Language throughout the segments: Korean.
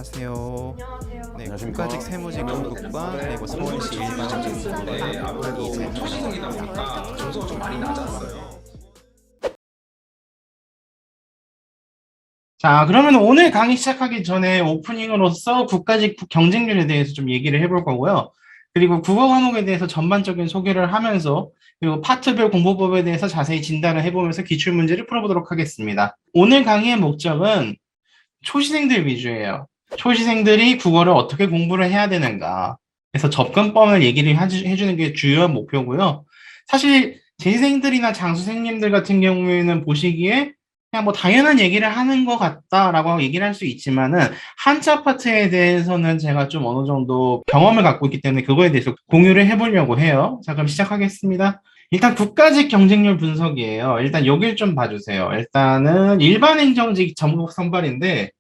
안녕하세요. 안녕하세요. 네, 안녕하십니까. 국가직 세무직 등록과 그리고 서울시 일반직 등록의 앞으로 초시생이다 보니까 점수가 좀 많이 낮았어요. 자, 그러면 오늘 강의 시작하기 전에 오프닝으로서 국가직 경쟁률에 대해서 좀 얘기를 해볼 거고요. 그리고 국어 과목에 대해서 전반적인 소개를 하면서 그리고 파트별 공부법에 대해서 자세히 진단을 해보면서 기출문제를 풀어보도록 하겠습니다. 오늘 강의의 목적은 초시생들 위주예요. 초시생들이 국어를 어떻게 공부를 해야 되는가. 그래서 접근법을 얘기를 해주는 게 주요한 목표고요. 사실 재생들이나 장수생님들 같은 경우에는 보시기에 그냥 뭐 당연한 얘기를 하는 것 같다라고 얘기를 할 수 있지만은 한자 파트에 대해서는 제가 좀 어느 정도 경험을 갖고 있기 때문에 그거에 대해서 공유를 해보려고 해요. 자, 그럼 시작하겠습니다. 일단 국가직 경쟁률 분석이에요. 일단 여길 좀 봐주세요. 일단은 일반 행정직 전국 선발인데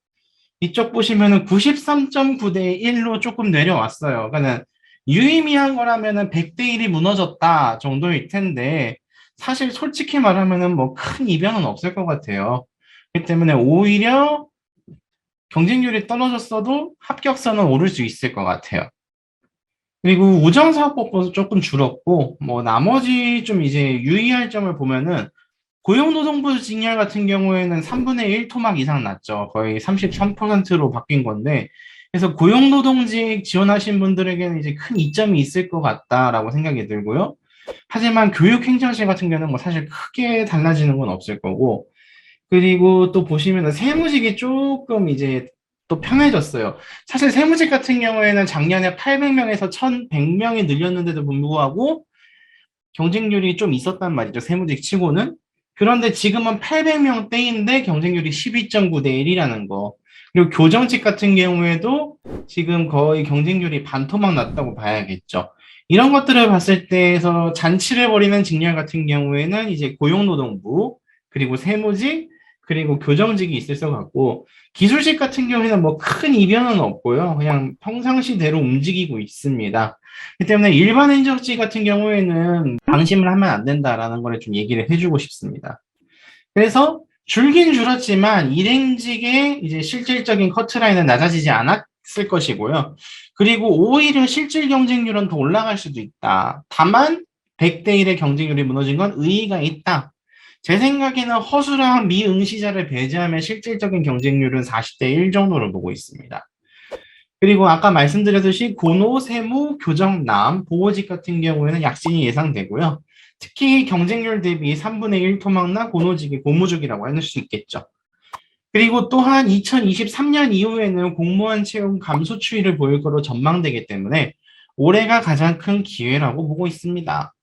이쪽 보시면은 93.9대 1로 조금 내려왔어요. 그러니까 유의미한 거라면은 100대 1이 무너졌다 정도일 텐데 사실 솔직히 말하면은 뭐 큰 이변은 없을 것 같아요. 그렇기 때문에 오히려 경쟁률이 떨어졌어도 합격선은 오를 수 있을 것 같아요. 그리고 우정사업법도 조금 줄었고 뭐 나머지 좀 이제 유의할 점을 보면은 고용노동부 직렬 같은 경우에는 3분의 1 토막 이상 났죠. 거의 33%로 바뀐 건데, 그래서 고용노동직 지원하신 분들에게는 이제 큰 이점이 있을 것 같다라고 생각이 들고요. 하지만 교육행정실 같은 경우는 뭐 사실 크게 달라지는 건 없을 거고, 그리고 또 보시면은 세무직이 조금 이제 또 편해졌어요. 사실 세무직 같은 경우에는 작년에 800명에서 1100명이 늘렸는데도 불구하고 경쟁률이 좀 있었단 말이죠. 세무직 치고는. 그런데 지금은 800명대인데 경쟁률이 12.9대 1이라는 거. 그리고 교정직 같은 경우에도 지금 거의 경쟁률이 반토막 났다고 봐야겠죠. 이런 것들을 봤을 때에서 잔치를 벌이는 직렬 같은 경우에는 이제 고용노동부, 그리고 세무직, 그리고 교정직이 있을 것 같고, 기술직 같은 경우에는 뭐 큰 이변은 없고요. 그냥 평상시대로 움직이고 있습니다. 그렇기 때문에 일반 행정직 같은 경우에는 방심을 하면 안 된다라는 걸 좀 얘기를 해주고 싶습니다. 그래서 줄긴 줄었지만 일행직의 이제 실질적인 커트라인은 낮아지지 않았을 것이고요. 그리고 오히려 실질 경쟁률은 더 올라갈 수도 있다. 다만 100대 1의 경쟁률이 무너진 건 의의가 있다. 제 생각에는 허술한 미응시자를 배제하면 실질적인 경쟁률은 40대 1 정도로 보고 있습니다. 그리고 아까 말씀드렸듯이 고노, 세무, 교정남, 보호직 같은 경우에는 약진이 예상되고요. 특히 경쟁률 대비 3분의 1 토막나 고노직이 고무직이라고 할 수 있겠죠. 그리고 또한 2023년 이후에는 공무원 채용 감소 추이를 보일 거로 전망되기 때문에 올해가 가장 큰 기회라고 보고 있습니다.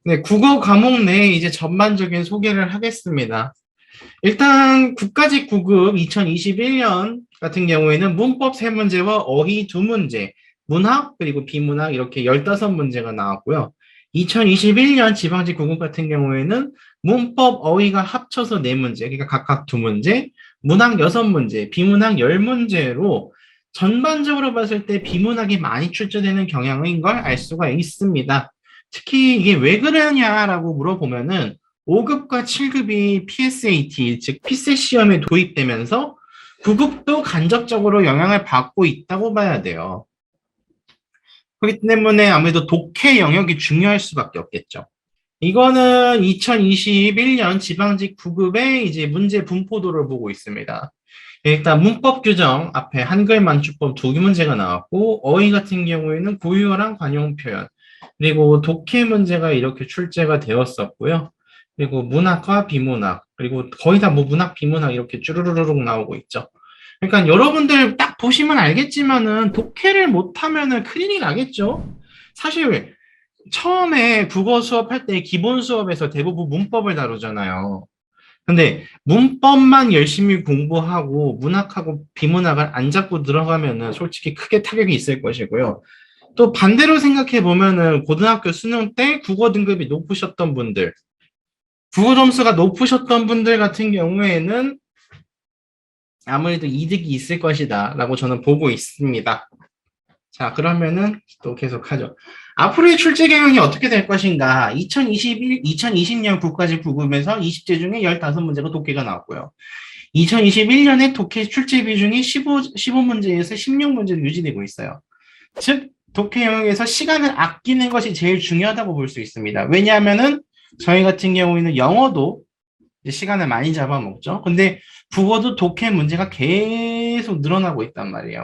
네, 국어 과목 내에 이제 전반적인 소개를 하겠습니다. 일단 국가직 9급 2021년 같은 경우에는 문법 3문제와 어휘 2문제, 문학 그리고 비문학 이렇게 15문제가 나왔고요. 2021년 지방직 9급 같은 경우에는 문법, 어휘가 합쳐서 4문제, 그러니까 각각 2문제, 문학 6문제, 비문학 10문제로 전반적으로 봤을 때 비문학이 많이 출제되는 경향인 걸 알 수가 있습니다. 특히 이게 왜 그러냐라고 물어보면은 5급과 7급이 PSAT, 즉 피셋 시험에 도입되면서 9급도 간접적으로 영향을 받고 있다고 봐야 돼요. 그렇기 때문에 아무래도 독해 영역이 중요할 수밖에 없겠죠. 이거는 2021년 지방직 9급의 이제 문제 분포도를 보고 있습니다. 일단 문법 규정 앞에 한글 만주법 2개 문제가 나왔고 어휘 같은 경우에는 고유어랑 관용 표현 그리고 독해 문제가 이렇게 출제가 되었었고요. 그리고 문학과 비문학 그리고 거의 다 뭐 문학 비문학 이렇게 쭈루루룩 나오고 있죠. 그러니까 여러분들 딱 보시면 알겠지만은 독해를 못하면은 큰일이 나겠죠. 사실 처음에 국어 수업할 때 기본 수업에서 대부분 문법을 다루잖아요. 근데 문법만 열심히 공부하고 문학하고 비문학을 안 잡고 들어가면은 솔직히 크게 타격이 있을 것이고요. 또 반대로 생각해 보면은 고등학교 수능 때 국어 등급이 높으셨던 분들, 국어 점수가 높으셨던 분들 같은 경우에는 아무래도 이득이 있을 것이다 라고 저는 보고 있습니다. 자, 그러면은 또 계속하죠. 앞으로의 출제 경향이 어떻게 될 것인가? 2020년 국가직 9급에서 20제 중에 15문제가 독해가 나왔고요. 2021년에 독해 출제 비중이 15문제에서 16문제로 유지되고 있어요. 즉, 독해 영역에서 시간을 아끼는 것이 제일 중요하다고 볼 수 있습니다. 왜냐하면은 저희 같은 경우에는 영어도 이제 시간을 많이 잡아먹죠. 근데 국어도 독해 문제가 계속 늘어나고 있단 말이에요.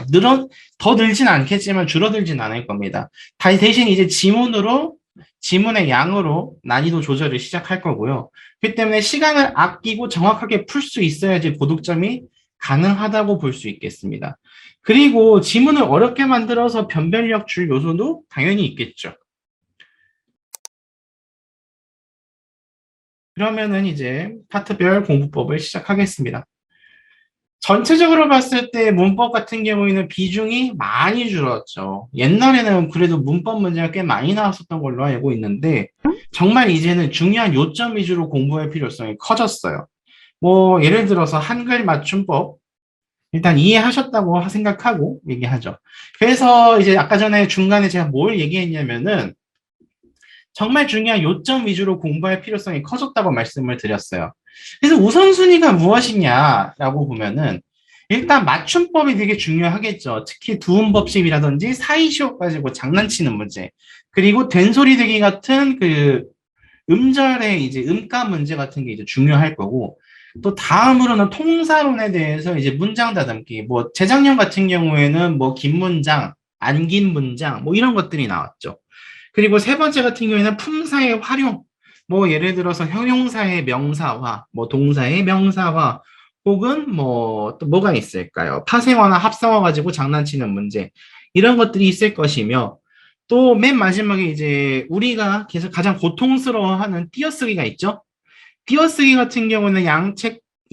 더 늘진 않겠지만 줄어들진 않을 겁니다. 대신 이제 지문의 양으로 난이도 조절을 시작할 거고요. 그렇기 때문에 시간을 아끼고 정확하게 풀 수 있어야지 고득점이 가능하다고 볼 수 있겠습니다. 그리고 지문을 어렵게 만들어서 변별력 줄 요소도 당연히 있겠죠. 그러면은 이제 파트별 공부법을 시작하겠습니다. 전체적으로 봤을 때 문법 같은 경우에는 비중이 많이 줄었죠. 옛날에는 그래도 문법 문제가 꽤 많이 나왔었던 걸로 알고 있는데 정말 이제는 중요한 요점 위주로 공부할 필요성이 커졌어요. 뭐 예를 들어서 한글 맞춤법 일단 이해하셨다고 생각하고 얘기하죠. 그래서 이제 아까 전에 중간에 제가 뭘 얘기했냐면은 정말 중요한 요점 위주로 공부할 필요성이 커졌다고 말씀을 드렸어요. 그래서 우선순위가 무엇이냐라고 보면은 일단 맞춤법이 되게 중요하겠죠. 특히 두음법칙이라든지 사이시옷 가지고 장난치는 문제, 그리고 된소리 되기 같은 그 음절의 이제 음가 문제 같은 게 이제 중요할 거고, 또 다음으로는 통사론에 대해서 이제 문장 다듬기, 뭐 재작년 같은 경우에는 뭐 긴 문장, 안 긴 문장, 뭐 이런 것들이 나왔죠. 그리고 세 번째 같은 경우에는 품사의 활용, 뭐 예를 들어서 형용사의 명사화, 뭐 동사의 명사화, 혹은 뭐 또 뭐가 있을까요? 파생어나 합성어 가지고 장난치는 문제, 이런 것들이 있을 것이며, 또 맨 마지막에 이제 우리가 계속 가장 고통스러워하는 띄어쓰기가 있죠. 띄어쓰기 같은 경우는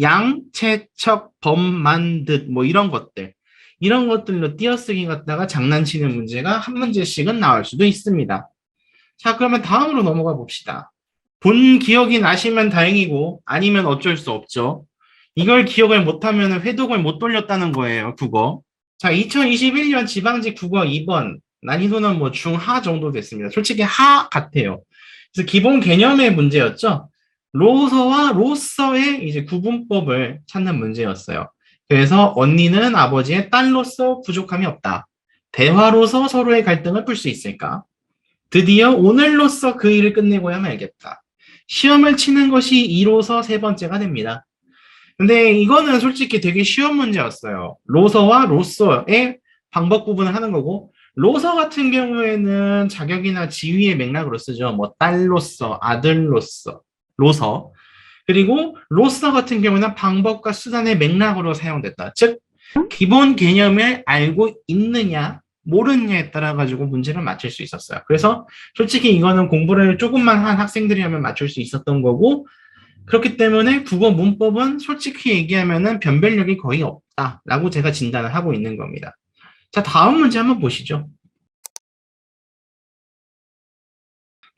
양채척, 범만듯 뭐 이런 것들로 띄어쓰기 갖다가 장난치는 문제가 한 문제씩은 나올 수도 있습니다. 자, 그러면 다음으로 넘어가 봅시다. 본 기억이 나시면 다행이고 아니면 어쩔 수 없죠. 이걸 기억을 못하면 회독을 못 돌렸다는 거예요, 국어. 자, 2021년 지방직 국어 2번 난이도는 뭐 중하 정도 됐습니다. 솔직히 하 같아요. 그래서 기본 개념의 문제였죠. 로서와 로서의 이제 구분법을 찾는 문제였어요. 그래서 언니는 아버지의 딸로서 부족함이 없다. 대화로서 서로의 갈등을 풀 수 있을까? 드디어 오늘로써 그 일을 끝내고야 말겠다. 시험을 치는 것이 이로서 세 번째가 됩니다. 근데 이거는 솔직히 되게 쉬운 문제였어요. 로서와 로서의 방법 구분을 하는 거고, 로서 같은 경우에는 자격이나 지위의 맥락으로 쓰죠. 뭐 딸로서, 아들로서, 로서. 그리고 로서 같은 경우는 방법과 수단의 맥락으로 사용됐다. 즉, 기본 개념을 알고 있느냐, 모르느냐에 따라 가지고 문제를 맞출 수 있었어요. 그래서 솔직히 이거는 공부를 조금만 한 학생들이라면 맞출 수 있었던 거고, 그렇기 때문에 국어 문법은 솔직히 얘기하면은 변별력이 거의 없다라고 제가 진단을 하고 있는 겁니다. 자, 다음 문제 한번 보시죠.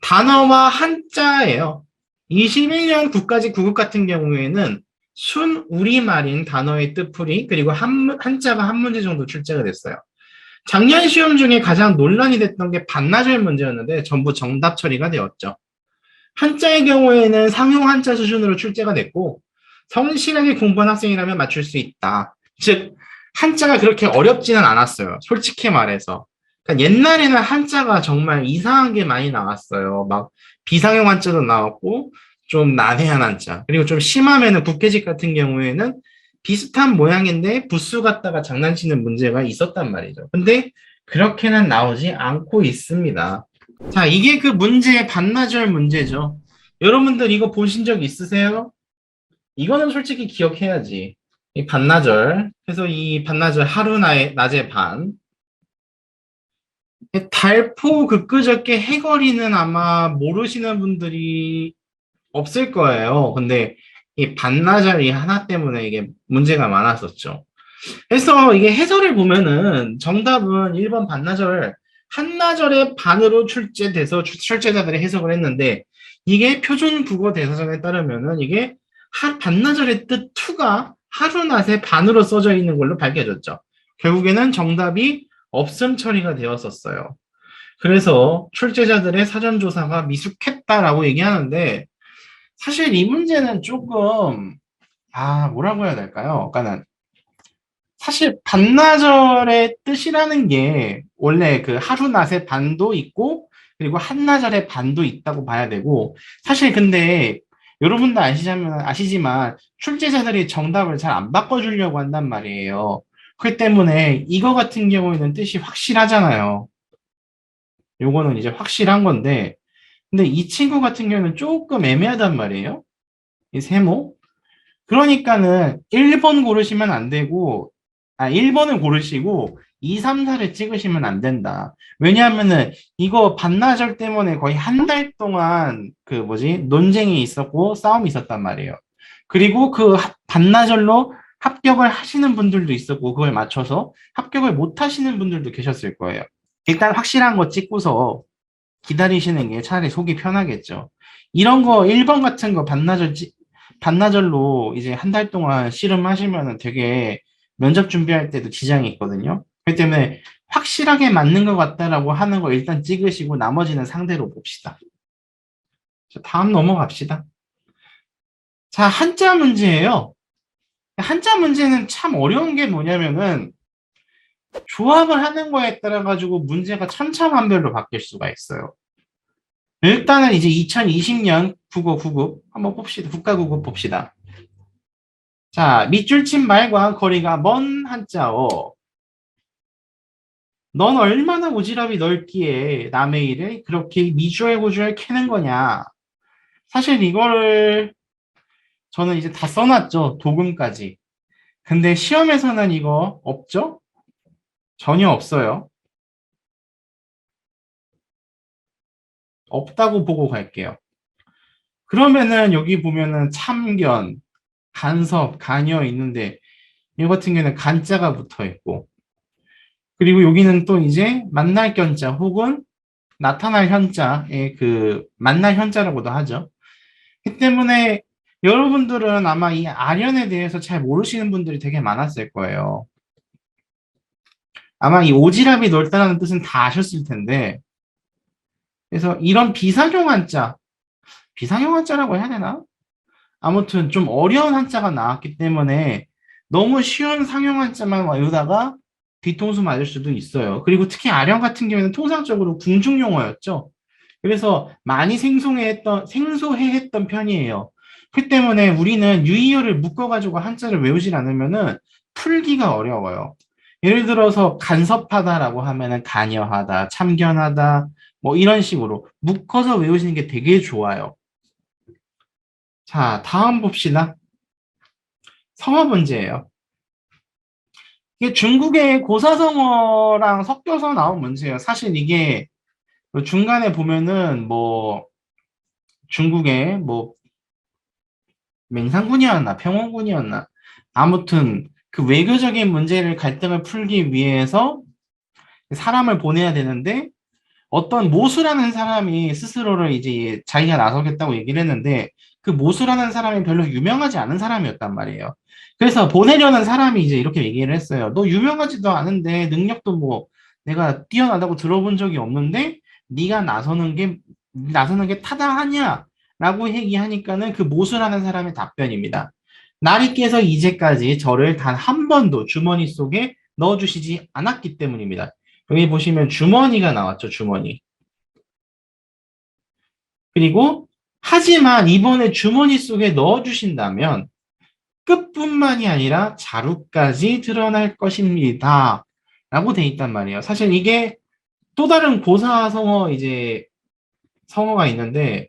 단어와 한자예요. 21년 국가직 9급 같은 경우에는 순 우리말인 단어의 뜻풀이 그리고 한자가 한 문제 정도 출제가 됐어요. 작년 시험 중에 가장 논란이 됐던 게 반나절 문제였는데 전부 정답 처리가 되었죠. 한자의 경우에는 상용 한자 수준으로 출제가 됐고, 성실하게 공부한 학생이라면 맞출 수 있다. 즉, 한자가 그렇게 어렵지는 않았어요. 솔직히 말해서. 그러니까 옛날에는 한자가 정말 이상한 게 많이 나왔어요. 막 비상용 한자도 나왔고, 좀 난해한 한자. 그리고 좀 심하면은 국계직 같은 경우에는 비슷한 모양인데 부수 갖다가 장난치는 문제가 있었단 말이죠. 근데 그렇게는 나오지 않고 있습니다. 자, 이게 그 문제의 반나절 문제죠. 여러분들 이거 보신 적 있으세요? 이거는 솔직히 기억해야지. 이 반나절. 그래서 이 반나절 하루 낮에 반. 달포 그끄적게 해거리는 아마 모르시는 분들이 없을 거예요. 근데 이 반나절이 하나 때문에 이게 문제가 많았었죠. 그래서 이게 해설을 보면은 정답은 1번 반나절, 한나절의 반으로 출제돼서 출제자들이 해석을 했는데, 이게 표준 국어 대사전에 따르면은 이게 반나절의 뜻 투가 하루 낮의 반으로 써져 있는 걸로 밝혀졌죠. 결국에는 정답이 없음 처리가 되었었어요. 그래서 출제자들의 사전조사가 미숙했다라고 얘기하는데, 사실 이 문제는 조금 뭐라고 해야 될까요? 그러니까는 사실 반나절의 뜻이라는 게 원래 그 하루낮의 반도 있고 그리고 한나절의 반도 있다고 봐야 되고 사실 근데 여러분도 아시지만 출제자들이 정답을 잘 안 바꿔주려고 한단 말이에요. 그렇기 때문에 이거 같은 경우에는 뜻이 확실하잖아요. 요거는 이제 확실한 건데 근데 이 친구 같은 경우는 조금 애매하단 말이에요. 이 세모. 그러니까는 1번 고르시면 안 되고, 1번을 고르시고 2, 3, 4를 찍으시면 안 된다. 왜냐하면은 이거 반나절 때문에 거의 한 달 동안 그 뭐지? 논쟁이 있었고 싸움이 있었단 말이에요. 그리고 그 반나절로 합격을 하시는 분들도 있었고 그걸 맞춰서 합격을 못 하시는 분들도 계셨을 거예요. 일단 확실한 거 찍고서 기다리시는 게 차라리 속이 편하겠죠. 이런 거 1번 같은 거 반나절로 이제 한 달 동안 씨름하시면은 되게 면접 준비할 때도 지장이 있거든요. 그렇기 때문에 확실하게 맞는 것 같다라고 하는 거 일단 찍으시고 나머지는 상대로 봅시다. 자, 다음 넘어갑시다. 자, 한자 문제예요. 한자 문제는 참 어려운 게 뭐냐면은 조합을 하는 거에 따라 가지고 문제가 천차만별로 바뀔 수가 있어요. 일단은 이제 2020년 국어 9급 한번 봅시다. 국가 9급 봅시다. 자, 밑줄 친 말과 거리가 먼 한자어. 넌 얼마나 오지랖이 넓기에 남의 일을 그렇게 미주알고주알 캐는 거냐. 사실 이거를 저는 이제 다 써놨죠. 도금까지. 근데 시험에서는 이거 없죠? 전혀 없어요. 없다고 보고 갈게요. 그러면은 여기 보면은 참견, 간섭, 간여 있는데 이 같은 경우는 간자가 붙어 있고 그리고 여기는 또 이제 만날 견자 혹은 나타날 현자의 그 만날 현자라고도 하죠. 그 때문에 여러분들은 아마 이 아련에 대해서 잘 모르시는 분들이 되게 많았을 거예요. 아마 이 오지랖이 넓다는 뜻은 다 아셨을 텐데 그래서 이런 비상용 한자, 비상용 한자라고 해야 되나? 아무튼 좀 어려운 한자가 나왔기 때문에 너무 쉬운 상용 한자만 외우다가 뒤통수 맞을 수도 있어요. 그리고 특히 아령 같은 경우에는 통상적으로 궁중용어였죠. 그래서 많이 생소해했던 편이에요. 그 때문에 우리는 유의어를 묶어가지고 한자를 외우질 않으면은 풀기가 어려워요. 예를 들어서 간섭하다라고 하면은 간여하다, 참견하다, 뭐 이런 식으로 묶어서 외우시는 게 되게 좋아요. 자, 다음 봅시다. 성어 문제예요. 이게 중국의 고사성어랑 섞여서 나온 문제예요. 사실 이게 중간에 보면은 뭐 중국의 뭐 맹상군이었나 평원군이었나 아무튼 그 외교적인 문제를 갈등을 풀기 위해서 사람을 보내야 되는데 어떤 모수라는 사람이 스스로를 이제 자기가 나서겠다고 얘기를 했는데 그 모수라는 사람이 별로 유명하지 않은 사람이었단 말이에요. 그래서 보내려는 사람이 이제 이렇게 얘기를 했어요. 너 유명하지도 않은데 능력도 뭐 내가 뛰어나다고 들어본 적이 없는데 네가 나서는 게 타당하냐? 라고 얘기하니까는 그 모수라는 사람의 답변입니다. 나리께서 이제까지 저를 단 한 번도 주머니 속에 넣어주시지 않았기 때문입니다. 여기 보시면 주머니가 나왔죠, 주머니. 그리고 하지만 이번에 주머니 속에 넣어주신다면 끝뿐만이 아니라 자루까지 드러날 것입니다. 라고 돼 있단 말이에요. 사실 이게 또 다른 고사성어 이제 성어가 있는데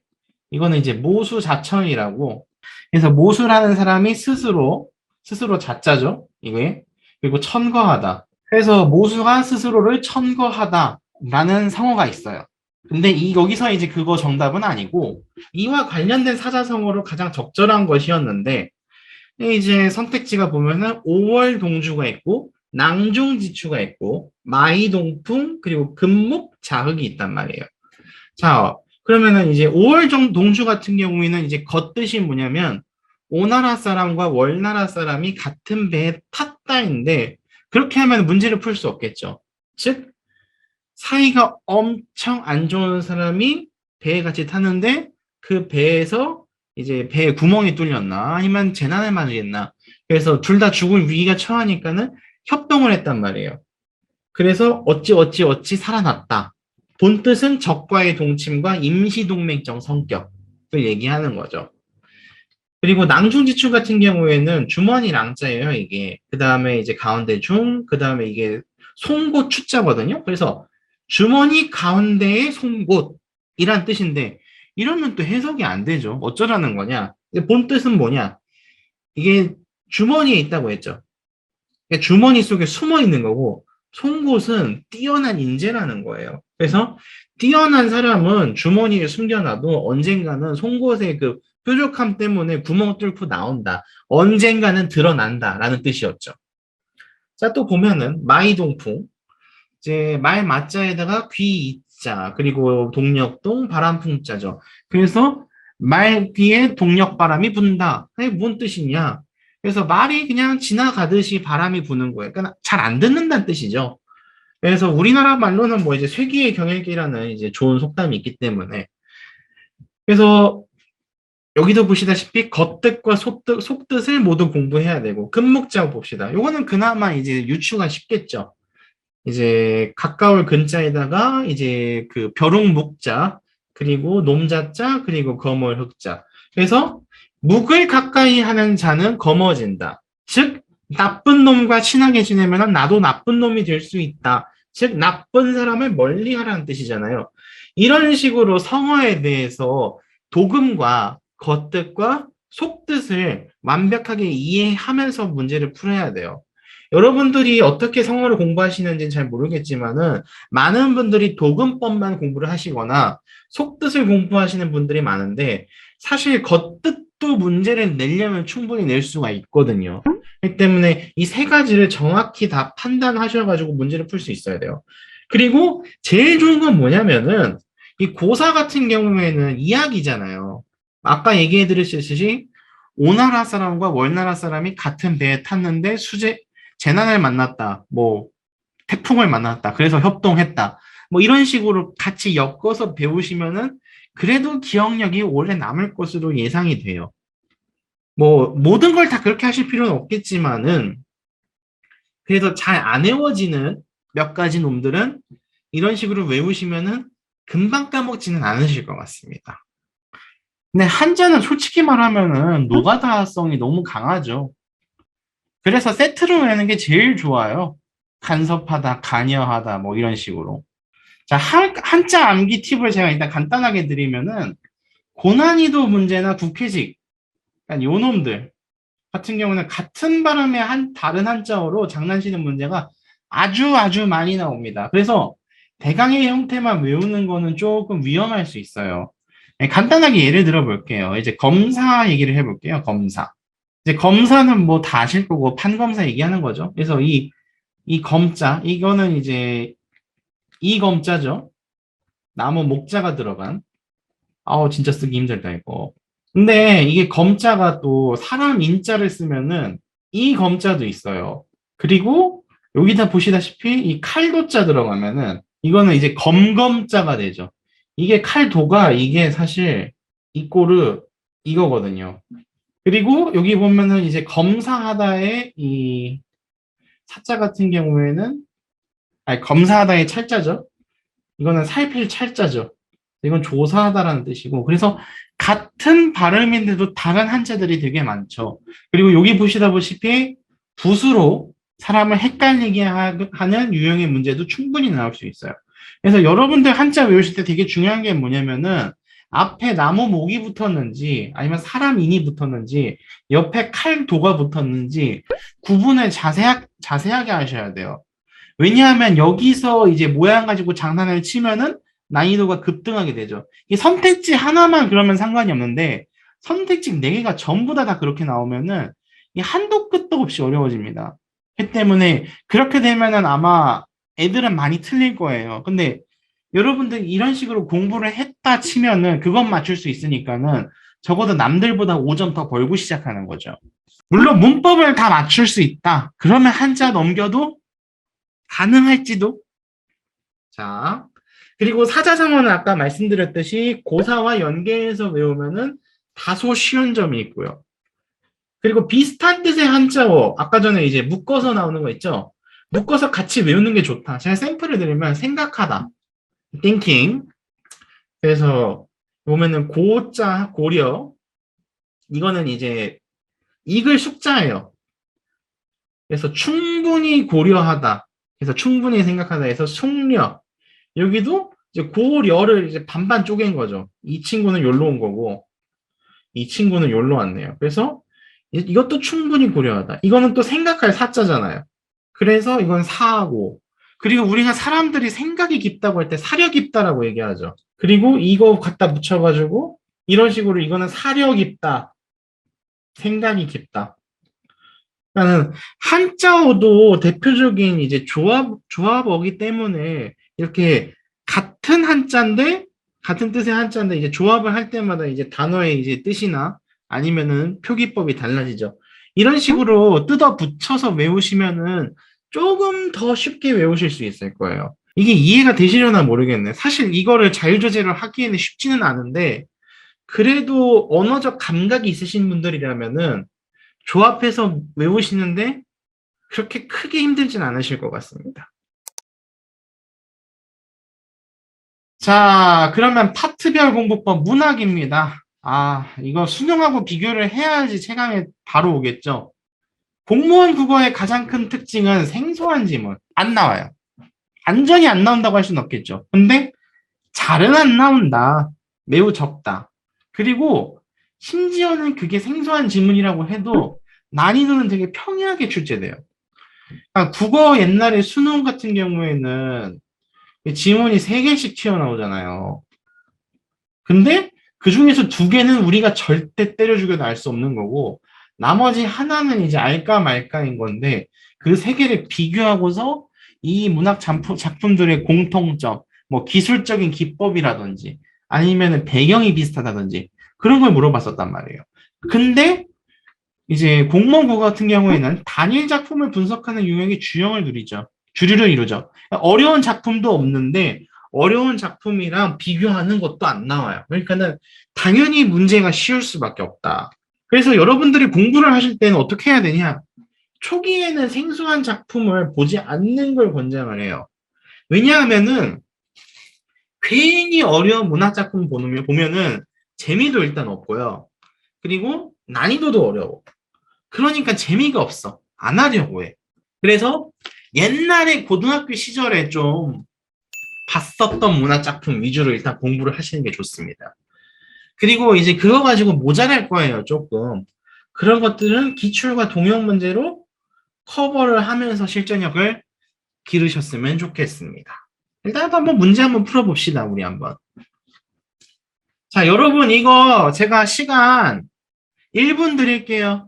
이거는 이제 모수자천이라고 그래서 모수라는 사람이 스스로 자자죠. 이게 그리고 천거하다. 그래서 모수가 스스로를 천거하다라는 성어가 있어요. 근데 여기서 이제 그거 정답은 아니고 이와 관련된 사자성어로 가장 적절한 것이었는데 이제 선택지가 보면은 5월 동주가 있고 낭중지추가 있고 마이동풍 그리고 금목자흑이 있단 말이에요. 자, 그러면은 이제 5월 동주 같은 경우에는 이제 겉뜻이 뭐냐면 오나라 사람과 월나라 사람이 같은 배에 탔다인데 그렇게 하면 문제를 풀 수 없겠죠. 즉 사이가 엄청 안 좋은 사람이 배에 같이 탔는데 그 배에서 이제 배에 구멍이 뚫렸나 아니면 재난을 맞으겠나. 그래서 둘 다 죽을 위기가 처하니까는 협동을 했단 말이에요. 그래서 어찌 살아났다. 본 뜻은 적과의 동침과 임시동맹적 성격을 얘기하는 거죠. 그리고 낭중지축 같은 경우에는 주머니 랑자예요, 이게. 그 다음에 이제 가운데 중, 그 다음에 이게 송곳 추자거든요. 그래서 주머니 가운데의 송곳이란 뜻인데, 이러면 또 해석이 안 되죠. 어쩌라는 거냐? 본 뜻은 뭐냐? 이게 주머니에 있다고 했죠. 그러니까 주머니 속에 숨어 있는 거고, 송곳은 뛰어난 인재라는 거예요. 그래서 뛰어난 사람은 주머니에 숨겨놔도 언젠가는 송곳의 그 뾰족함 때문에 구멍 뚫고 나온다. 언젠가는 드러난다라는 뜻이었죠. 자, 또 보면은 마이동풍. 이제 말 맞자에다가 귀 이자 그리고 동력동 바람풍자죠. 그래서 말 귀에 동력바람이 분다. 이게 뭔 뜻이냐? 그래서 말이 그냥 지나가듯이 바람이 부는 거예요. 그러니까 잘 안 듣는다는 뜻이죠. 그래서 우리나라 말로는 뭐 이제 쇠기의 경일기라는 이제 좋은 속담이 있기 때문에 그래서 여기도 보시다시피 겉뜻과 속뜻을 모두 공부해야 되고 근목자 봅시다. 요거는 그나마 이제 유추가 쉽겠죠. 이제 가까울 근자에다가 이제 그 벼룩묵자 그리고 놈자자 그리고 거멀 흑자. 그래서 묵을 가까이 하는 자는 검어진다. 즉 나쁜 놈과 친하게 지내면 나도 나쁜 놈이 될 수 있다. 즉 나쁜 사람을 멀리하라는 뜻이잖아요. 이런 식으로 성어에 대해서 도금과 겉뜻과 속뜻을 완벽하게 이해하면서 문제를 풀어야 돼요. 여러분들이 어떻게 성어를 공부하시는지는 잘 모르겠지만은 많은 분들이 도금법만 공부를 하시거나 속뜻을 공부하시는 분들이 많은데 사실 겉뜻도 문제를 내려면 충분히 낼 수가 있거든요. 그렇기 때문에 이 세 가지를 정확히 다 판단하셔가지고 문제를 풀 수 있어야 돼요. 그리고 제일 좋은 건 뭐냐면은 이 고사 같은 경우에는 이야기잖아요. 아까 얘기해 드렸듯이 오나라 사람과 월나라 사람이 같은 배에 탔는데 재난을 만났다. 뭐 태풍을 만났다. 그래서 협동했다. 뭐 이런 식으로 같이 엮어서 배우시면은 그래도 기억력이 오래 남을 것으로 예상이 돼요. 뭐 모든 걸 다 그렇게 하실 필요는 없겠지만은 그래서 잘 안 외워지는 몇 가지 놈들은 이런 식으로 외우시면은 금방 까먹지는 않으실 것 같습니다. 근데 한자는 솔직히 말하면은 노가다성이 너무 강하죠. 그래서 세트로 외우는 게 제일 좋아요. 간섭하다, 간여하다, 뭐 이런 식으로. 자, 한자 암기 팁을 제가 일단 간단하게 드리면은 고난이도 문제나 국회직, 그러니까 요 놈들 같은 경우는 같은 발음의 다른 한자어로 장난치는 문제가 아주 많이 나옵니다. 그래서 대강의 형태만 외우는 거는 조금 위험할 수 있어요. 간단하게 예를 들어 볼게요. 이제 검사 얘기를 해볼게요. 검사. 이제 검사는 뭐 다 아실 거고 판검사 얘기하는 거죠. 그래서 이 검자, 이거는 이제 이 검자죠. 나무 목자가 들어간. 아우 진짜 쓰기 힘들다 이거. 근데 이게 검자가 또 사람 인자를 쓰면은 이 검자도 있어요. 그리고 여기다 보시다시피 이 칼도자 들어가면은 이거는 이제 검검자가 되죠. 이게 칼도가 이게 사실 이꼬르 이거거든요. 그리고 여기 보면은 이제 검사하다의 이 사자 같은 경우에는 아니 검사하다의 찰자죠. 이거는 살필 찰자죠. 이건 조사하다라는 뜻이고 그래서 같은 발음인데도 다른 한자들이 되게 많죠. 그리고 여기 보시다 보시피 붓으로 사람을 헷갈리게 하는 유형의 문제도 충분히 나올 수 있어요. 그래서 여러분들 한자 외우실 때 되게 중요한 게 뭐냐면은 앞에 나무 목이 붙었는지 아니면 사람 인이 붙었는지 옆에 칼 도가 붙었는지 구분을 자세하게 하셔야 돼요. 왜냐하면 여기서 이제 모양 가지고 장난을 치면은 난이도가 급등하게 되죠. 이 선택지 하나만 그러면 상관이 없는데 선택지 4개가 전부 다 그렇게 나오면은 이 한도 끝도 없이 어려워집니다. 그 때문에 그렇게 되면은 아마 애들은 많이 틀릴 거예요. 근데 여러분들 이런 식으로 공부를 했다 치면은 그것 맞출 수 있으니까는 적어도 남들보다 5점 더 벌고 시작하는 거죠. 물론 문법을 다 맞출 수 있다. 그러면 한자 넘겨도 가능할지도. 자, 그리고 사자성어는 아까 말씀드렸듯이 고사와 연계해서 외우면은 다소 쉬운 점이 있고요. 그리고 비슷한 뜻의 한자어, 아까 전에 이제 묶어서 나오는 거 있죠? 묶어서 같이 외우는 게 좋다. 제가 샘플을 드리면 생각하다, thinking. 그래서 보면은 고자, 고려. 이거는 이제 익을 숙자예요. 그래서 충분히 고려하다. 그래서 충분히 생각하다 해서 숙려. 여기도 이제 고려를 이제 반반 쪼갠 거죠. 이 친구는 여기로 온 거고, 이 친구는 여기로 왔네요. 그래서 이것도 충분히 고려하다. 이거는 또 생각할 사자잖아요. 그래서 이건 사하고. 그리고 우리가 사람들이 생각이 깊다고 할 때 사려 깊다라고 얘기하죠. 그리고 이거 갖다 붙여가지고 이런 식으로 이거는 사려 깊다. 생각이 깊다. 그러니까는 한자어도 대표적인 이제 조합어기 때문에 이렇게 같은 한자인데 같은 뜻의 한자인데 이제 조합을 할 때마다 이제 단어의 이제 뜻이나 아니면은 표기법이 달라지죠. 이런 식으로 뜯어 붙여서 외우시면은 조금 더 쉽게 외우실 수 있을 거예요. 이게 이해가 되시려나 모르겠네. 사실 이거를 자유조제를 하기에는 쉽지는 않은데 그래도 언어적 감각이 있으신 분들이라면은 조합해서 외우시는데 그렇게 크게 힘들진 않으실 것 같습니다. 자, 그러면 파트별 공부법 문학입니다. 이거 수능하고 비교를 해야지 체감에 바로 오겠죠. 공무원 국어의 가장 큰 특징은 생소한 지문. 안 나와요. 완전히 안 나온다고 할 수는 없겠죠. 근데 잘은 안 나온다. 매우 적다. 그리고 심지어는 그게 생소한 지문이라고 해도 난이도는 되게 평이하게 출제돼요. 그러니까 국어 옛날에 수능 같은 경우에는 지문이 3개씩 튀어나오잖아요. 근데 그 중에서 2개는 우리가 절대 때려 죽여도 알 수 없는 거고 나머지 하나는 이제 알까 말까인 건데 그 3개를 비교하고서 이 문학 작품들의 공통점, 뭐 기술적인 기법이라든지 아니면 배경이 비슷하다든지 그런 걸 물어봤었단 말이에요. 근데 이제 공무원 국어 같은 경우에는 단일 작품을 분석하는 유형이 주류를 이루죠. 어려운 작품도 없는데 어려운 작품이랑 비교하는 것도 안 나와요. 그러니까는 당연히 문제가 쉬울 수밖에 없다. 그래서 여러분들이 공부를 하실 때는 어떻게 해야 되냐? 초기에는 생소한 작품을 보지 않는 걸 권장을 해요. 왜냐하면은 괜히 어려운 문학 작품 보면은 재미도 일단 없고요. 그리고 난이도도 어려워. 그러니까 재미가 없어. 안 하려고 해. 그래서 옛날에 고등학교 시절에 좀 봤었던 문학 작품 위주로 일단 공부를 하시는 게 좋습니다. 그리고 이제 그거 가지고 모자랄 거예요, 조금. 그런 것들은 기출과 동형 문제로 커버를 하면서 실전력을 기르셨으면 좋겠습니다. 일단 한번 문제 한번 풀어봅시다, 우리 한번. 자, 여러분 이거 제가 시간 1분 드릴게요.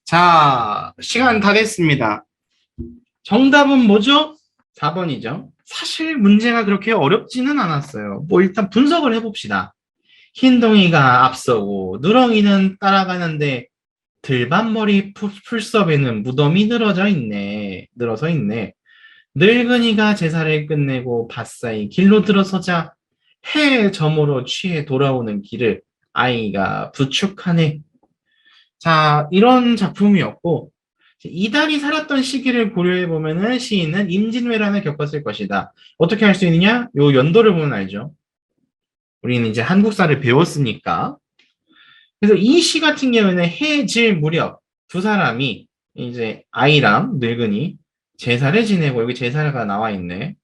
자, 시간 다 됐습니다. 정답은 뭐죠? 4번이죠. 사실 문제가 그렇게 어렵지는 않았어요. 뭐 일단 분석을 해봅시다. 흰둥이가 앞서고 누렁이는 따라가는데 들반머리 풀섭에는 무덤이 늘어서 있네. 늙은이가 제사를 끝내고 밭사이 길로 들어서자 해 저물어 취해 돌아오는 길을 아이가 부축하네. 자, 이런 작품이었고 이달이 살았던 시기를 고려해 보면은 시인은 임진왜란을 겪었을 것이다. 어떻게 할 수 있느냐? 요 연도를 보면 알죠. 우리는 이제 한국사를 배웠으니까 그래서 이 시 같은 경우에는 해질 무렵 두 사람이 이제 아이랑 늙은이 제사를 지내고 여기 제사가 나와 있네.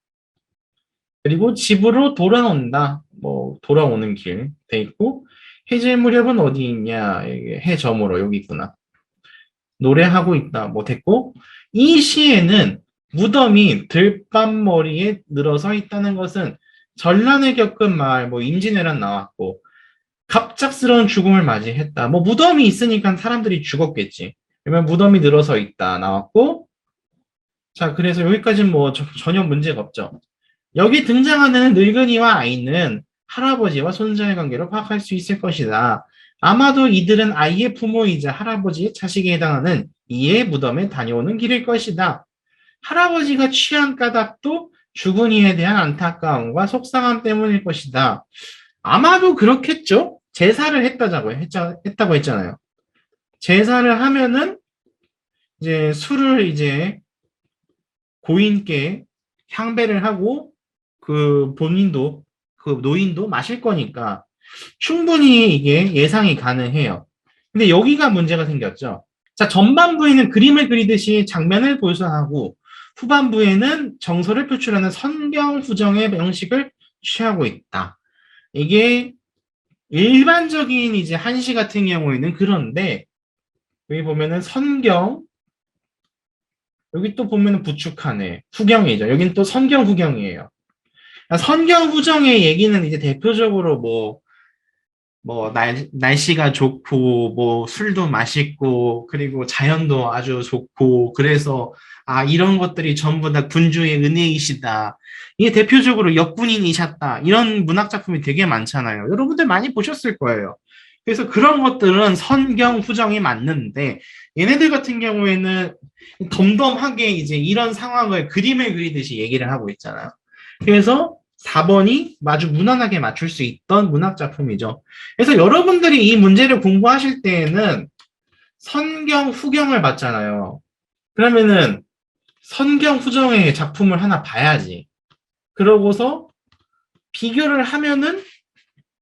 그리고 집으로 돌아온다. 뭐 돌아오는 길 돼 있고 해질 무렵은 어디 있냐? 이게 해저물어 여기 있구나. 노래하고 있다. 뭐 됐고 이 시에는 무덤이 들밤머리에 늘어서 있다는 것은 전란을 겪은 마을 뭐 임진왜란 나왔고 갑작스러운 죽음을 맞이했다. 뭐 무덤이 있으니까 사람들이 죽었겠지. 그러면 무덤이 늘어서 있다 나왔고 자 그래서 여기까지는 뭐 전혀 문제가 없죠. 여기 등장하는 늙은이와 아이는 할아버지와 손자의 관계로 파악할 수 있을 것이다. 아마도 이들은 아이의 부모이자 할아버지의 자식에 해당하는 이의 무덤에 다녀오는 길일 것이다. 할아버지가 취한 까닭도 죽은 이에 대한 안타까움과 속상함 때문일 것이다. 아마도 그렇겠죠? 제사를 했다고 했잖아요. 제사를 하면은 이제 술을 이제 고인께 향배를 하고 그 본인도 그 노인도 마실 거니까 충분히 이게 예상이 가능해요. 근데 여기가 문제가 생겼죠. 자, 전반부에는 그림을 그리듯이 장면을 묘사하고 후반부에는 정서를 표출하는 선경 후정의 형식을 취하고 있다. 이게 일반적인 이제 한시 같은 경우에는 그런데 여기 보면은 선경 여기 또 보면은 부축하네 후경이죠. 여긴 또 선경 후경이에요. 선경 후정의 얘기는 이제 대표적으로 날씨가 좋고, 술도 맛있고, 그리고 자연도 아주 좋고, 그래서, 이런 것들이 전부 다 군주의 은혜이시다. 이게 대표적으로 역군인이셨다. 이런 문학작품이 되게 많잖아요. 여러분들 많이 보셨을 거예요. 그래서 그런 것들은 선경 후정이 맞는데, 얘네들 같은 경우에는 덤덤하게 이제 이런 상황을 그림을 그리듯이 얘기를 하고 있잖아요. 그래서 4번이 아주 무난하게 맞출 수 있던 문학작품이죠. 그래서 여러분들이 이 문제를 공부하실 때에는 선경, 후경을 봤잖아요. 그러면은 선경, 후정의 작품을 하나 봐야지. 그러고서 비교를 하면은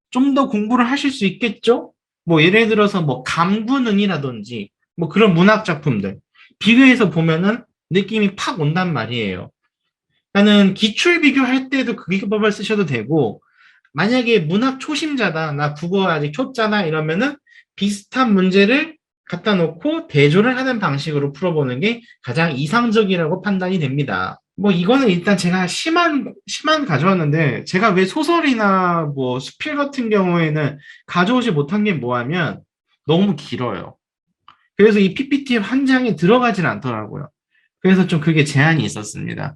좀 더 공부를 하실 수 있겠죠? 뭐 예를 들어서 뭐 감구는이라든지 뭐 그런 문학작품들 비교해서 보면은 느낌이 팍 온단 말이에요. 나는 기출 비교할 때도 그 기법을 쓰셔도 되고 만약에 문학 초심자다 나 국어 아직 초짜다 이러면은 비슷한 문제를 갖다 놓고 대조를 하는 방식으로 풀어보는 게 가장 이상적이라고 판단이 됩니다. 뭐 이거는 일단 제가 심한 가져왔는데 제가 왜 소설이나 뭐 수필 같은 경우에는 가져오지 못한 게 뭐하면 너무 길어요. 그래서 이 PPT 한 장에 들어가질 않더라고요. 그래서 좀 그게 제한이 있었습니다.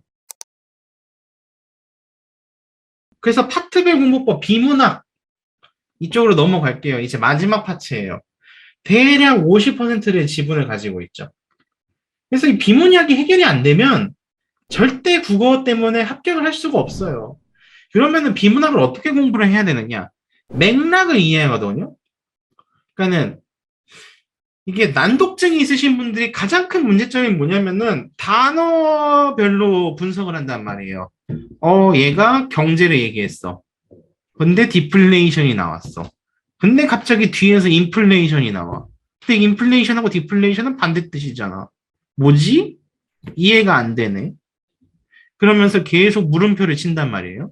그래서 파트별 공부법 비문학 이쪽으로 넘어갈게요. 이제 마지막 파트예요. 대략 50%의 지분을 가지고 있죠. 그래서 이 비문학이 해결이 안 되면 절대 국어 때문에 합격을 할 수가 없어요. 그러면은 비문학을 어떻게 공부를 해야 되느냐? 맥락을 이해하거든요. 그러니까는 이게 난독증이 있으신 분들이 가장 큰 문제점이 뭐냐면은 단어별로 분석을 한단 말이에요. 얘가 경제를 얘기했어. 근데 디플레이션이 나왔어. 근데 갑자기 뒤에서 인플레이션이 나와. 근데 인플레이션하고 디플레이션은 반대 뜻이잖아. 뭐지? 이해가 안 되네. 그러면서 계속 물음표를 친단 말이에요.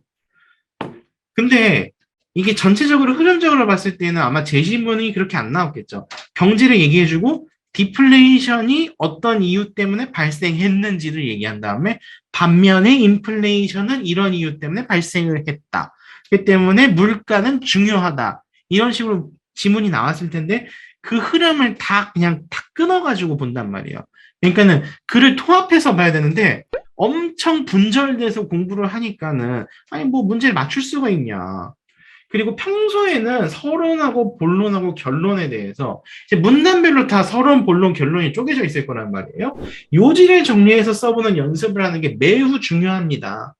근데 이게 전체적으로 흐름적으로 봤을 때는 아마 제시문이 그렇게 안 나왔겠죠. 경제를 얘기해주고 디플레이션이 어떤 이유 때문에 발생했는지를 얘기한 다음에 반면에 인플레이션은 이런 이유 때문에 발생을 했다. 그렇기 때문에 물가는 중요하다. 이런 식으로 지문이 나왔을 텐데 그 흐름을 다 그냥 다 끊어가지고 본단 말이에요. 그러니까는 글을 통합해서 봐야 되는데 엄청 분절돼서 공부를 하니까는 아니 뭐 문제를 맞출 수가 있냐. 그리고 평소에는 서론하고 본론하고 결론에 대해서 이제 문단별로 다 서론, 본론, 결론이 쪼개져 있을 거란 말이에요. 요지를 정리해서 써보는 연습을 하는 게 매우 중요합니다.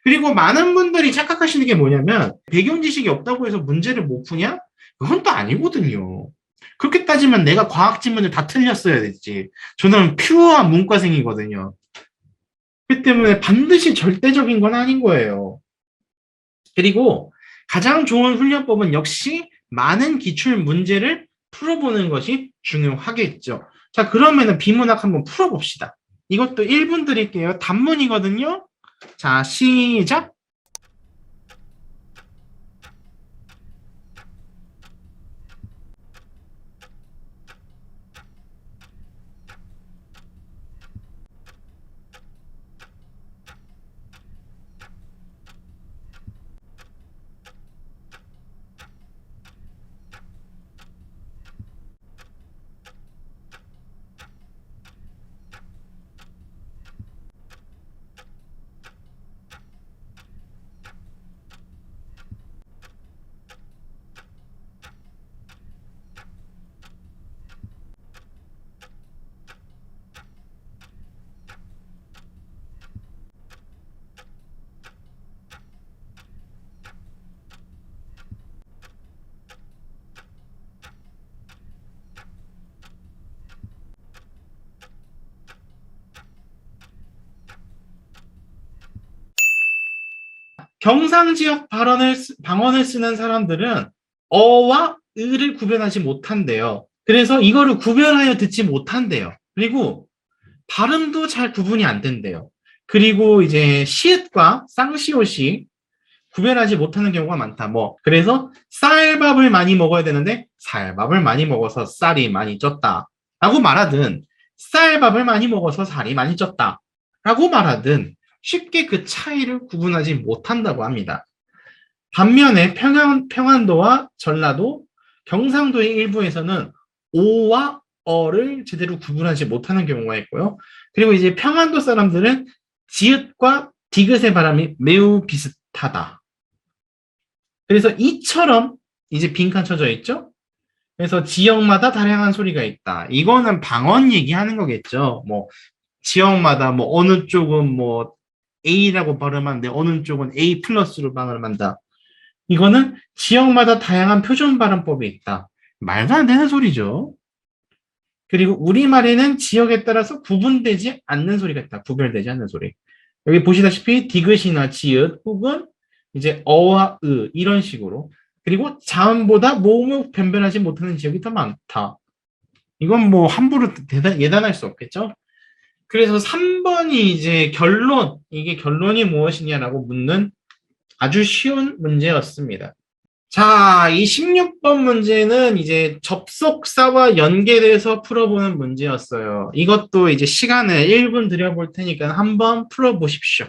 그리고 많은 분들이 착각하시는 게 뭐냐면 배경 지식이 없다고 해서 문제를 못 푸냐? 그건 또 아니거든요. 그렇게 따지면 내가 과학 지문을 다 틀렸어야 됐지. 저는 퓨어한 문과생이거든요. 그렇기 때문에 반드시 절대적인 건 아닌 거예요. 그리고 가장 좋은 훈련법은 역시 많은 기출 문제를 풀어보는 것이 중요하겠죠. 자, 그러면은 비문학 한번 풀어봅시다. 이것도 1분 드릴게요. 단문이거든요. 자, 시작. 경상지역 방언을 쓰는 사람들은 어와 을을 구별하지 못한대요. 그래서 이거를 구별하여 듣지 못한대요. 그리고 발음도 잘 구분이 안 된대요. 그리고 이제 시읒과 쌍시옷이 구별하지 못하는 경우가 많다. 그래서 쌀밥을 많이 먹어야 되는데 쌀밥을 많이 먹어서 쌀이 많이 쪘다. 라고 말하든 쌀밥을 많이 먹어서 살이 많이 쪘다. 라고 말하든 쉽게 그 차이를 구분하지 못한다고 합니다. 반면에 평안도와 전라도, 경상도의 일부에서는 오와 어를 제대로 구분하지 못하는 경우가 있고요. 그리고 이제 평안도 사람들은 지읒과 디귿의 발음이 매우 비슷하다. 그래서 이처럼 이제 빈칸 쳐져 있죠? 그래서 지역마다 다양한 소리가 있다. 이거는 방언 얘기하는 거겠죠. 지역마다 어느 쪽은 A라고 발음하는데 어느 쪽은 A 플러스로 발음한다. 이거는 지역마다 다양한 표준 발음법이 있다. 말도 안 되는 소리죠. 그리고 우리말에는 지역에 따라서 구분되지 않는 소리가 있다. 구별되지 않는 소리. 여기 보시다시피 디귿이나 지읒 혹은 이제 어와 으 이런 식으로. 그리고 자음보다 모음을 변별하지 못하는 지역이 더 많다. 이건 함부로 예단할 수 없겠죠. 그래서 3번이 이제 이게 결론이 무엇이냐라고 묻는 아주 쉬운 문제였습니다. 자, 이 16번 문제는 이제 접속사와 연계돼서 풀어보는 문제였어요. 이것도 이제 시간을 1분 드려볼 테니까 한번 풀어보십시오.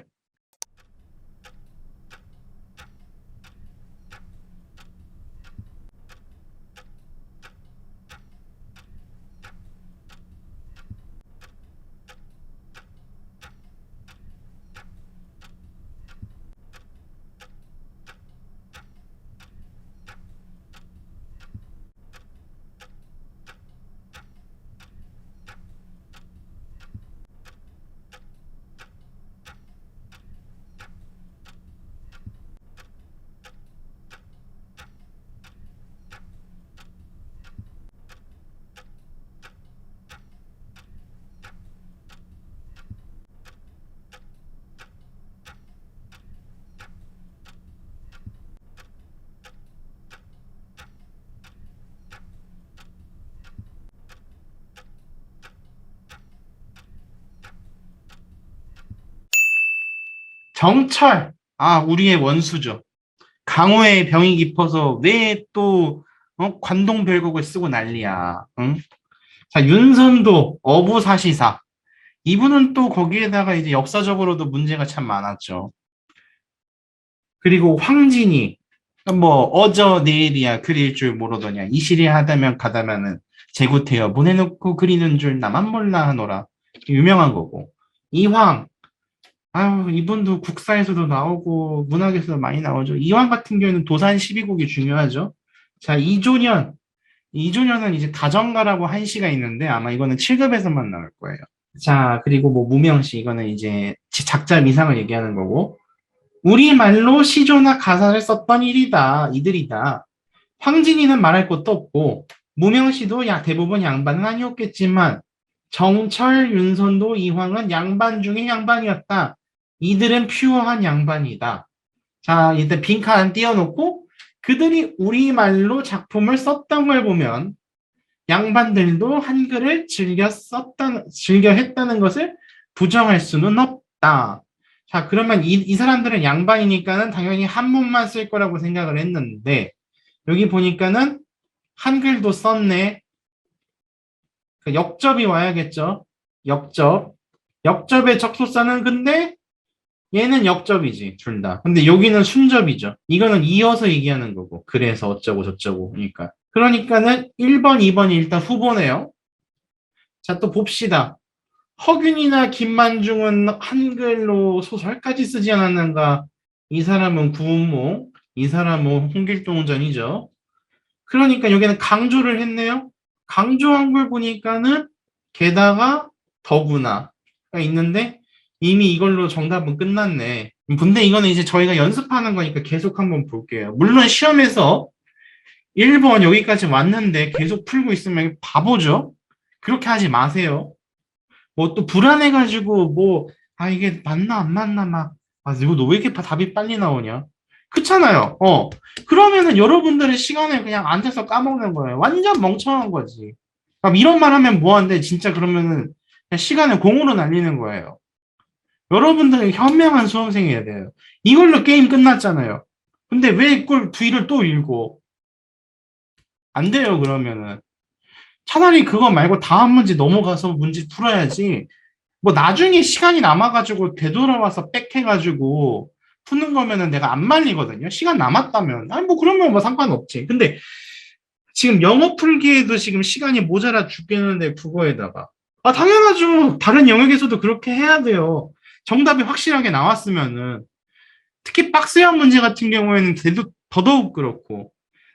정철, 우리의 원수죠. 강호의 병이 깊어서 왜 또 관동별곡을 쓰고 난리야. 응? 자, 윤선도 어부사시사. 이분은 또 거기에다가 이제 역사적으로도 문제가 참 많았죠. 그리고 황진이 어저 내일이야 그릴 줄 모르더냐 이실이 하다면 가다면은 제구태여 보내놓고 그리는 줄 나만 몰라 하노라. 유명한 거고. 이황, 이분도 국사에서도 나오고 문학에서도 많이 나오죠. 이황 같은 경우에는 도산 12국이 중요하죠. 자, 이조년은 이제 다정가라고 한 시가 있는데 아마 이거는 7급에서만 나올 거예요. 자, 그리고 무명시 이거는 이제 작자 미상을 얘기하는 거고. 우리말로 시조나 가사를 썼던 이들이다. 황진이는 말할 것도 없고 무명시도 대부분 양반은 아니었겠지만 정철, 윤선도, 이황은 양반 중에 양반이었다. 이들은 퓨어한 양반이다. 자, 일단 빈칸 띄워놓고 그들이 우리말로 작품을 썼던 걸 보면 양반들도 한글을 즐겨 했다는 것을 부정할 수는 없다. 자, 그러면 이 사람들은 양반이니까는 당연히 한문만 쓸 거라고 생각을 했는데, 여기 보니까는 한글도 썼네. 역접이 와야겠죠. 역접. 역접의 접속사는 근데 얘는 역접이지, 둘 다. 근데 여기는 순접이죠. 이거는 이어서 얘기하는 거고. 그래서 어쩌고 저쩌고. 그러니까는 1번, 2번이 일단 후보네요. 자, 또 봅시다. 허균이나 김만중은 한글로 소설까지 쓰지 않았는가? 이 사람은 구운몽, 이 사람은 홍길동전이죠. 그러니까 여기는 강조를 했네요. 강조한 걸 보니까는 게다가 더구나가 있는데 이미 이걸로 정답은 끝났네. 근데 이거는 이제 저희가 연습하는 거니까 계속 한번 볼게요. 물론 시험에서 1번 여기까지 왔는데 계속 풀고 있으면 바보죠? 그렇게 하지 마세요. 뭐 또 불안해가지고 이게 맞나 안 맞나 이거 너 왜 이렇게 답이 빨리 나오냐? 그렇잖아요. 그러면은 여러분들의 시간을 그냥 앉아서 까먹는 거예요. 완전 멍청한 거지. 그럼 이런 말 하면 뭐한데 진짜 그러면은 그냥 시간을 공으로 날리는 거예요. 여러분들은 현명한 수험생이어야 돼요. 이걸로 게임 끝났잖아요. 근데 왜 그걸 뒤를 또 읽고? 안 돼요, 그러면은. 차라리 그거 말고 다음 문제 넘어가서 문제 풀어야지. 뭐 나중에 시간이 남아가지고 되돌아와서 빽 해가지고 푸는 거면은 내가 안 말리거든요. 시간 남았다면. 아니, 뭐 그러면 뭐 상관없지. 근데 지금 영어 풀기에도 지금 시간이 모자라 죽겠는데 국어에다가. 당연하죠. 다른 영역에서도 그렇게 해야 돼요. 정답이 확실하게 나왔으면은. 특히 박스형 문제 같은 경우에는 더더욱 그렇고.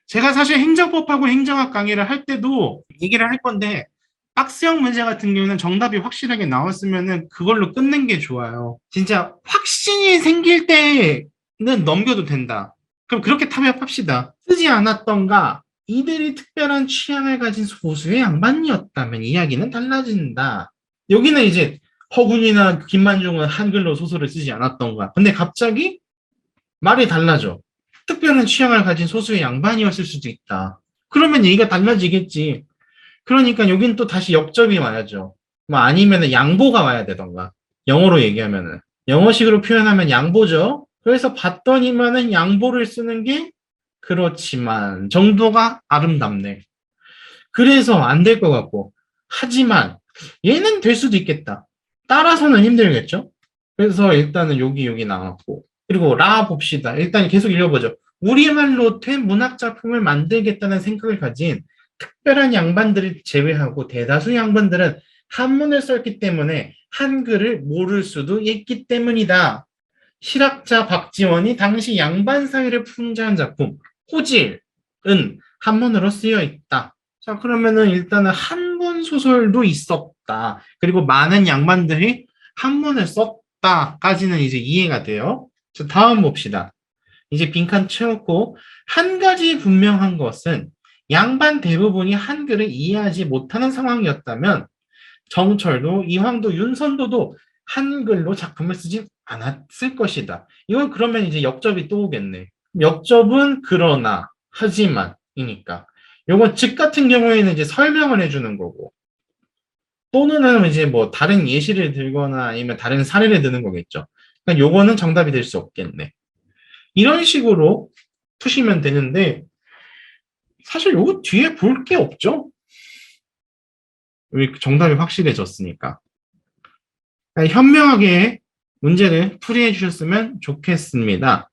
제가 사실 행정법하고 행정학 강의를 할 때도 얘기를 할 건데, 박스형 문제 같은 경우는 정답이 확실하게 나왔으면은 그걸로 끝낸 게 좋아요. 진짜 확신이 생길 때는 넘겨도 된다. 그럼 그렇게 타협합시다. 쓰지 않았던가, 이들이 특별한 취향을 가진 소수의 양반이었다면 이야기는 달라진다. 여기는 이제 허군이나 김만중은 한글로 소설을 쓰지 않았던가. 근데 갑자기 말이 달라져. 특별한 취향을 가진 소수의 양반이었을 수도 있다. 그러면 얘기가 달라지겠지. 그러니까 여긴 또 다시 역접이 와야죠. 뭐 아니면은 양보가 와야 되던가. 영어로 얘기하면은. 영어식으로 표현하면 양보죠. 그래서 봤더니만은 양보를 쓰는 게 그렇지만 정도가 아름답네. 그래서 안 될 것 같고. 하지만 얘는 될 수도 있겠다. 따라서는 힘들겠죠? 그래서 일단은 여기 나왔고. 그리고 라 봅시다. 일단 계속 읽어보죠. 우리말로 된 문학작품을 만들겠다는 생각을 가진 특별한 양반들을 제외하고 대다수 양반들은 한문을 썼기 때문에 한글을 모를 수도 있기 때문이다. 실학자 박지원이 당시 양반 사회를 풍자한 작품 호질은 한문으로 쓰여 있다. 자, 그러면은 일단은 한문 소설도 있었다. 그리고 많은 양반들이 한문을 썼다까지는 이제 이해가 돼요. 자, 다음 봅시다. 이제 빈칸 채웠고, 한 가지 분명한 것은 양반 대부분이 한글을 이해하지 못하는 상황이었다면 정철도, 이황도, 윤선도도 한글로 작품을 쓰지 않았을 것이다. 이건 그러면 이제 역접이 또 오겠네. 역접은 그러나, 하지만 이니까. 요건 즉 같은 경우에는 이제 설명을 해주는 거고, 또는 이제 뭐 다른 예시를 들거나 아니면 다른 사례를 드는 거겠죠. 그러니까 요거는 정답이 될 수 없겠네. 이런 식으로 푸시면 되는데, 사실 요거 뒤에 볼 게 없죠? 정답이 확실해졌으니까. 현명하게 문제를 풀이해 주셨으면 좋겠습니다.